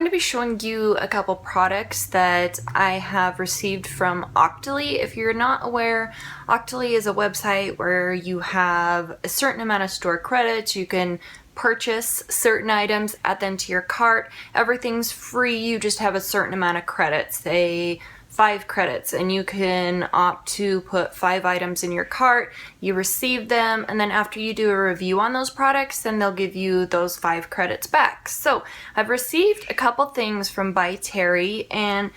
I'm going to be showing you a couple products that I have received from Octoly. If you're not aware, Octoly is a website where you have a certain amount of store credits. You can purchase certain items, add them to your cart. Everything's free. You just have a certain amount of credits, say 5 credits, and you can opt to put 5 items in your cart. You receive them, and then after you do a review on those products, then they'll give you those 5 credits back. So I've received a couple things from By Terry, and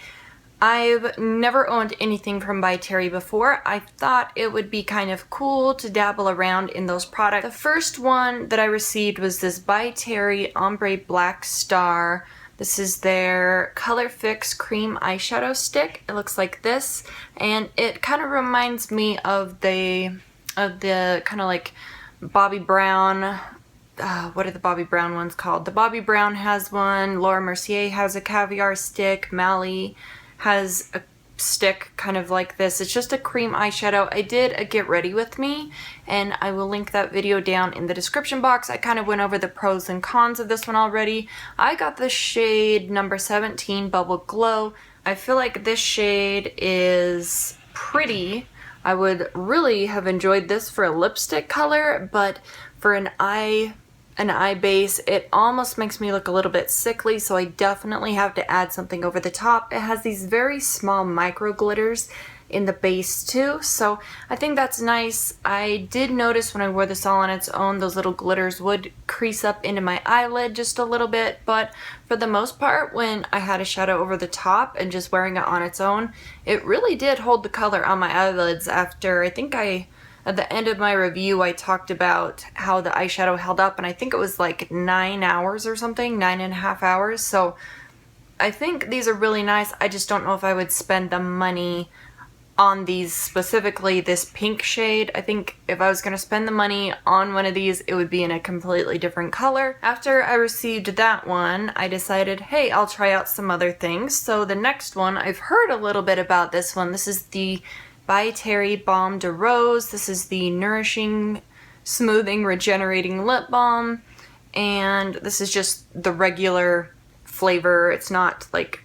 I've never owned anything from By Terry before. I thought it would be kind of cool to dabble around in those products. The first one that I received was this By Terry Ombre Blackstar. This is their Color Fix Cream Eyeshadow Stick. It looks like this, and it kind of reminds me of the kind of like Bobbi Brown. What are the Bobbi Brown ones called? The Bobbi Brown has one. Laura Mercier has a caviar stick. Mally has a stick kind of like this. It's just a cream eyeshadow. I did a get ready with me, and I will link that video down in the description box. I kind of went over the pros and cons of this one already. I got the shade number 17 Bubble Glow. I feel like this shade is pretty. I would really have enjoyed this for a lipstick color, but for an eye base, it almost makes me look a little bit sickly, so I definitely have to add something over the top. It has these very small micro glitters in the base too, so I think that's nice. I did notice when I wore this all on its own, those little glitters would crease up into my eyelid just a little bit, but for the most part, when I had a shadow over the top and just wearing it on its own, it really did hold the color on my eyelids. After, I think at the end of my review, I talked about how the eyeshadow held up, and I think it was like 9 hours or something, 9.5 hours. So I think these are really nice. I just don't know if I would spend the money on these, specifically this pink shade. I think if I was going to spend the money on one of these, it would be in a completely different color. After I received that one, I decided, hey, I'll try out some other things. So the next one, I've heard a little bit about this one. This is the By Terry Baume de Rose. This is the Nourishing, Smoothing, Regenerating Lip Balm, and this is just the regular flavor. It's not like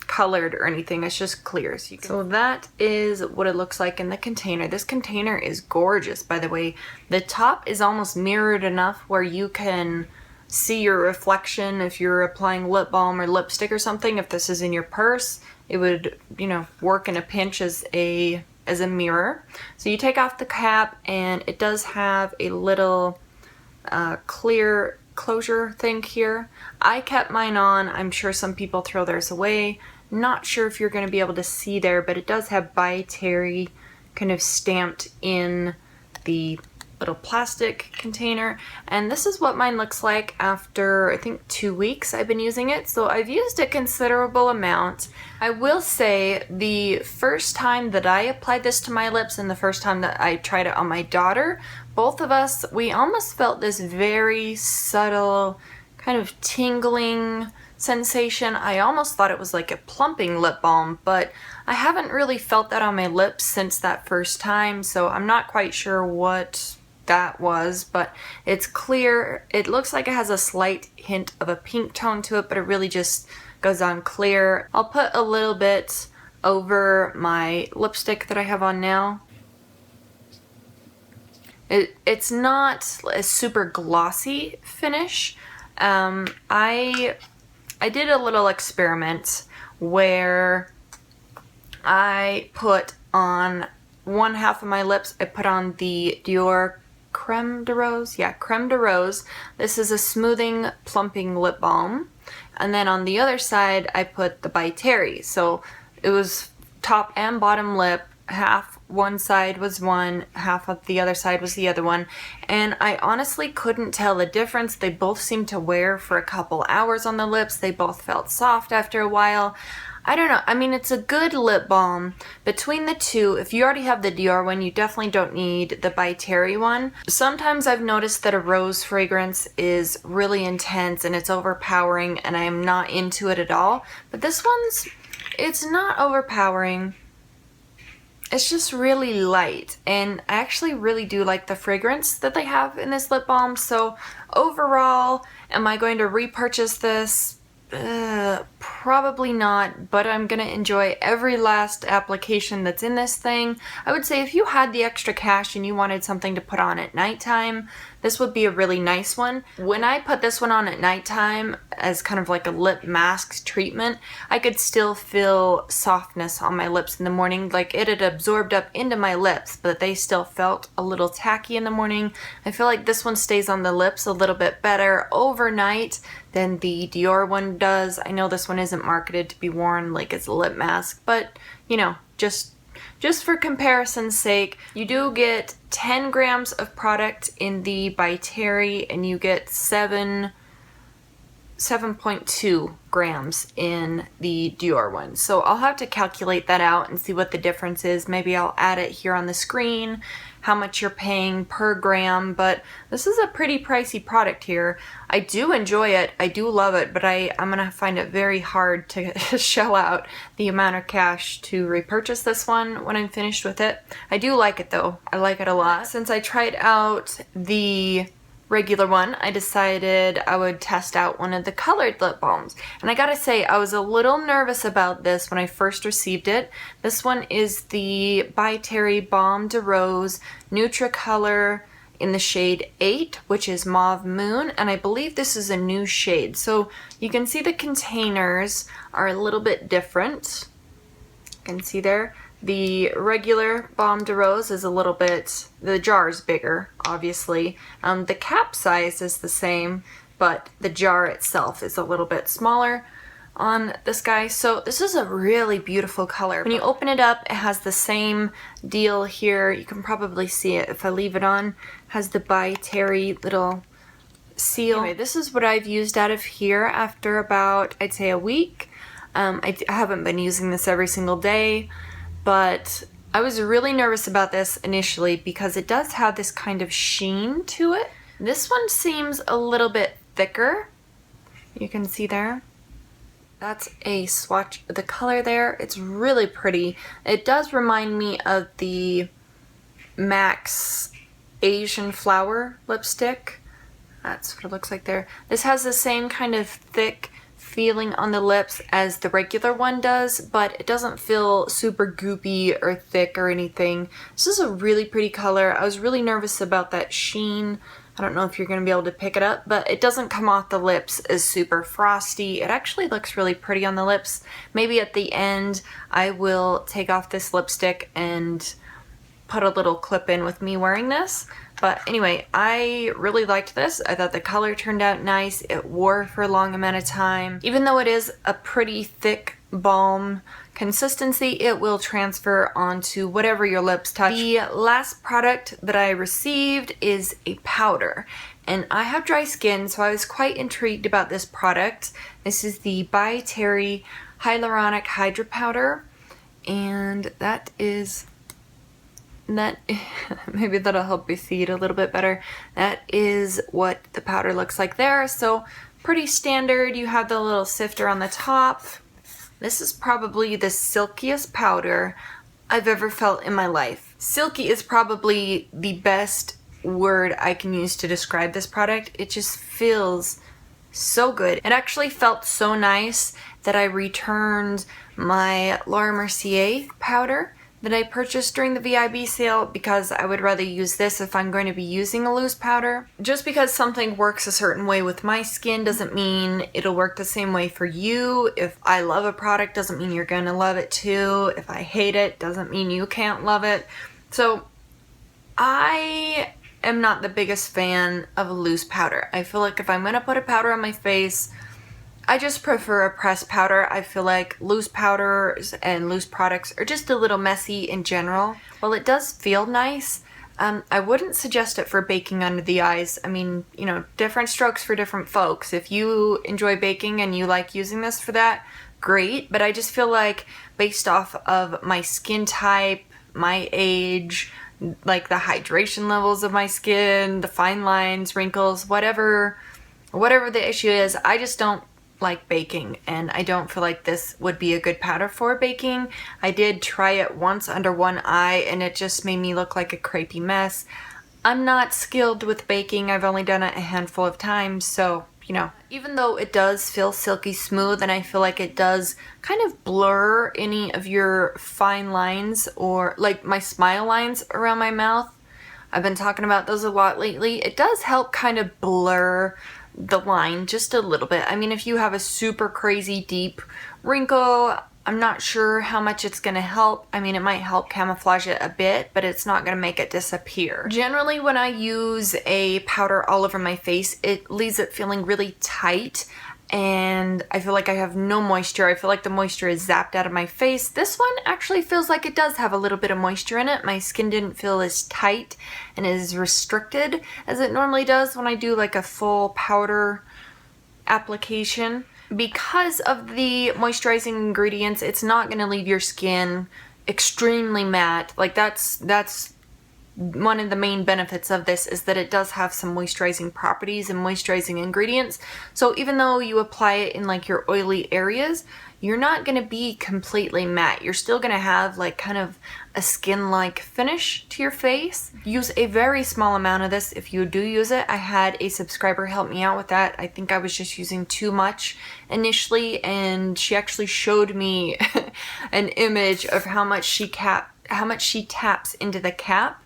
colored or anything, it's just clear. So that is what it looks like in the container. This container is gorgeous, by the way. The top is almost mirrored enough where you can see your reflection if you're applying lip balm or lipstick or something. If this is in your purse, it would, you know, work in a pinch as a mirror. So you take off the cap, and it does have a little clear closure thing here. I kept mine on. I'm sure some people throw theirs away. Not sure if you're going to be able to see there, but it does have By Terry kind of stamped in the little plastic container, and this is what mine looks like after I think 2 weeks I've been using it. So I've used a considerable amount. I will say the first time that I applied this to my lips and the first time that I tried it on my daughter, both of us, we almost felt this very subtle kind of tingling sensation. I almost thought it was like a plumping lip balm, but I haven't really felt that on my lips since that first time, so I'm not quite sure what that was, but it's clear. It looks like it has a slight hint of a pink tone to it, but it really just goes on clear. I'll put a little bit over my lipstick that I have on now. It's not a super glossy finish. I did a little experiment where I put on one half of my lips, I put on the Dior Creme de Rose. Yeah, Creme de Rose. This is a smoothing, plumping lip balm. And then on the other side, I put the By Terry. So it was top and bottom lip. Half one side was one, half of the other side was the other one. And I honestly couldn't tell the difference. They both seemed to wear for a couple hours on the lips. They both felt soft after a while. I don't know. I mean, it's a good lip balm. Between the two, if you already have the Dior one, you definitely don't need the By Terry one. Sometimes I've noticed that a rose fragrance is really intense and it's overpowering, and I am not into it at all. But this one's, it's not overpowering. It's just really light, and I actually really do like the fragrance that they have in this lip balm. So overall, am I going to repurchase this? Probably not, but I'm gonna enjoy every last application that's in this thing. I would say if you had the extra cash and you wanted something to put on at nighttime, this would be a really nice one. When I put this one on at nighttime as kind of like a lip mask treatment, I could still feel softness on my lips in the morning. Like it had absorbed up into my lips, but they still felt a little tacky in the morning. I feel like this one stays on the lips a little bit better overnight than the Dior one does. I know this one isn't marketed to be worn like it's a lip mask, but you know, just for comparison's sake, you do get 10 grams of product in the By Terry and you get 7.2 grams in the Dior one. So I'll have to calculate that out and see what the difference is. Maybe I'll add it here on the screen, how much you're paying per gram, but this is a pretty pricey product here. I do enjoy it, I do love it, but I'm gonna find it very hard to shell out the amount of cash to repurchase this one when I'm finished with it. I do like it though, I like it a lot. Since I tried out the regular one, I decided I would test out one of the colored lip balms. And I gotta say, I was a little nervous about this when I first received it. This one is the By Terry Baume de Rose Nutri-Couleur in the shade 8, which is Mauve Moon, and I believe this is a new shade. So you can see the containers are a little bit different. You can see there. The regular Baume de Rose is a little bit, the jar is bigger, obviously. The cap size is the same, but the jar itself is a little bit smaller on this guy. So this is a really beautiful color. When you open it up, it has the same deal here. You can probably see it if I leave it on. It has the By Terry little seal. Anyway, this is what I've used out of here after about, I'd say, a week. I haven't been using this every single day, but I was really nervous about this initially because it does have this kind of sheen to it. This one seems a little bit thicker. You can see there. That's a swatch of the color there. It's really pretty. It does remind me of the MAC's Asian Flower lipstick. That's what it looks like there. This has the same kind of thick feeling on the lips as the regular one does, but it doesn't feel super goopy or thick or anything. This is a really pretty color. I was really nervous about that sheen. I don't know if you're going to be able to pick it up, but it doesn't come off the lips as super frosty. It actually looks really pretty on the lips. Maybe at the end I will take off this lipstick and put a little clip in with me wearing this. But anyway, I really liked this. I thought the color turned out nice. It wore for a long amount of time. Even though it is a pretty thick balm consistency, it will transfer onto whatever your lips touch. The last product that I received is a powder. And I have dry skin, so I was quite intrigued about this product. This is the By Terry Hyaluronic Hydra Powder. And maybe that'll help you see it a little bit better. That is what the powder looks like there. So pretty standard. You have the little sifter on the top. This is probably the silkiest powder I've ever felt in my life. Silky is probably the best word I can use to describe this product. It just feels so good. It actually felt so nice that I returned my Laura Mercier powder that I purchased during the VIB sale because I would rather use this if I'm going to be using a loose powder. Just because something works a certain way with my skin doesn't mean it'll work the same way for you. If I love a product doesn't mean you're going to love it too. If I hate it doesn't mean you can't love it. So I am not the biggest fan of a loose powder. I feel like if I'm going to put a powder on my face, I just prefer a pressed powder. I feel like loose powders and loose products are just a little messy in general. While it does feel nice, I wouldn't suggest it for baking under the eyes. I mean, you know, different strokes for different folks. If you enjoy baking and you like using this for that, great. But I just feel like based off of my skin type, my age, like the hydration levels of my skin, the fine lines, wrinkles, whatever the issue is, I just don't like baking, and I don't feel like this would be a good powder for baking. I did try it once under one eye and it just made me look like a crepey mess. I'm not skilled with baking. I've only done it a handful of times, so you know. Even though it does feel silky smooth, and I feel like it does kind of blur any of your fine lines or like my smile lines around my mouth. I've been talking about those a lot lately. It does help kind of blur the line just a little bit. I mean, if you have a super crazy deep wrinkle, I'm not sure how much it's going to help. I mean, it might help camouflage it a bit, but it's not going to make it disappear. Generally, when I use a powder all over my face, it leaves it feeling really tight, and I feel like I have no moisture. I feel like the moisture is zapped out of my face. This one actually feels like it does have a little bit of moisture in it. My skin didn't feel as tight and as restricted as it normally does when I do like a full powder application. Because of the moisturizing ingredients, it's not going to leave your skin extremely matte. Like that's one of the main benefits of this, is that it does have some moisturizing properties and moisturizing ingredients. So even though you apply it in like your oily areas, you're not going to be completely matte. You're still going to have like kind of a skin-like finish to your face. Use a very small amount of this if you do use it. I had a subscriber help me out with that. I think I was just using too much initially, and she actually showed me an image of how much she taps into the cap,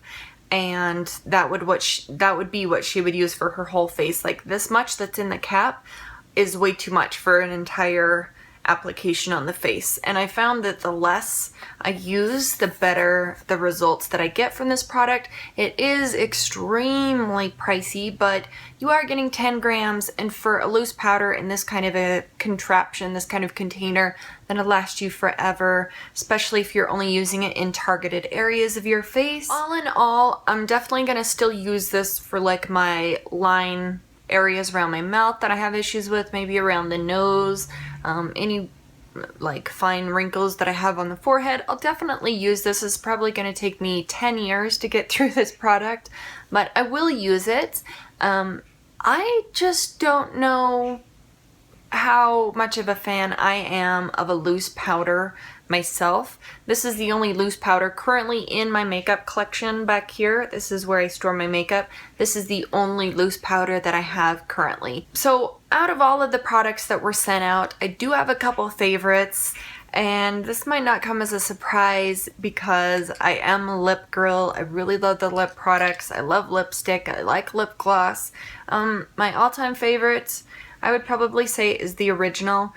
and that would be what she would use for her whole face. Like this much that's in the cap is way too much for an entire application on the face, and I found that the less I use, the better the results that I get from this product. It is extremely pricey, but you are getting 10 grams, and for a loose powder in this kind of a contraption, this kind of container, then it'll last you forever, especially if you're only using it in targeted areas of your face. All in all, I'm definitely gonna still use this for like my line areas around my mouth that I have issues with, maybe around the nose, any like fine wrinkles that I have on the forehead. I'll definitely use this. It's probably going to take me 10 years to get through this product, but I will use it. I just don't know how much of a fan I am of a loose powder myself. This is the only loose powder currently in my makeup collection back here. This is where I store my makeup. This is the only loose powder that I have currently. So out of all of the products that were sent out, I do have a couple favorites, and this might not come as a surprise because I am a lip girl. I really love the lip products. I love lipstick. I like lip gloss. My all-time favorite, I would probably say, is the original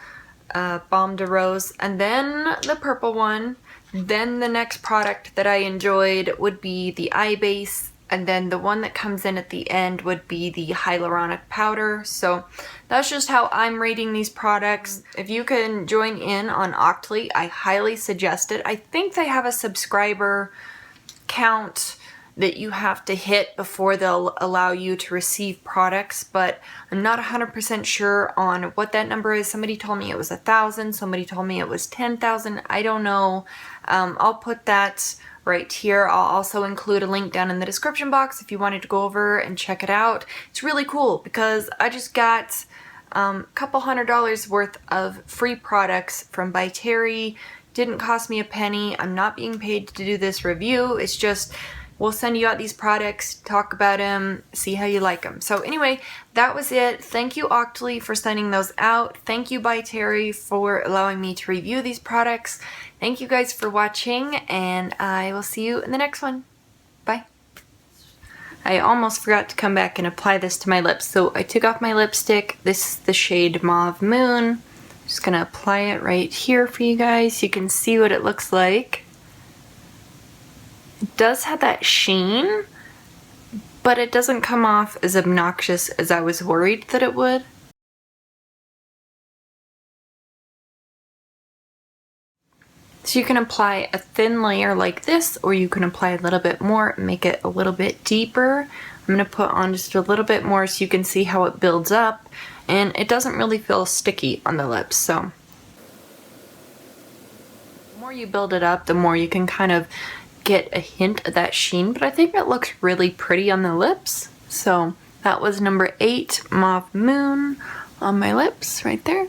Baume de Rose, and then the purple one. Then the next product that I enjoyed would be the eye base, and then the one that comes in at the end would be the hyaluronic powder. So that's just how I'm rating these products. If you can join in on Octoly, I highly suggest it. I think they have a subscriber count that you have to hit before they'll allow you to receive products, but I'm not 100% sure on what that number is. Somebody told me it was 1,000, somebody told me it was 10,000, I don't know. I'll put that right here. I'll also include a link down in the description box if you wanted to go over and check it out. It's really cool because I just got a couple $100 worth of free products from By Terry. Didn't cost me a penny. I'm not being paid to do this review. It's just, we'll send you out these products, talk about them, see how you like them. So anyway, that was it. Thank you, Octoly, for sending those out. Thank you, By Terry, for allowing me to review these products. Thank you guys for watching, and I will see you in the next one. Bye. I almost forgot to come back and apply this to my lips. So I took off my lipstick. This is the shade Mauve Moon. Just gonna apply it right here for you guys so you can see what it looks like. It does have that sheen, but it doesn't come off as obnoxious as I was worried that it would. So you can apply a thin layer like this, or you can apply a little bit more and make it a little bit deeper. I'm going to put on just a little bit more so you can see how it builds up, and it doesn't really feel sticky on the lips. So the more you build it up, the more you can kind of get a hint of that sheen, but I think it looks really pretty on the lips. So that was number 8, Mauve Moon, on my lips right there.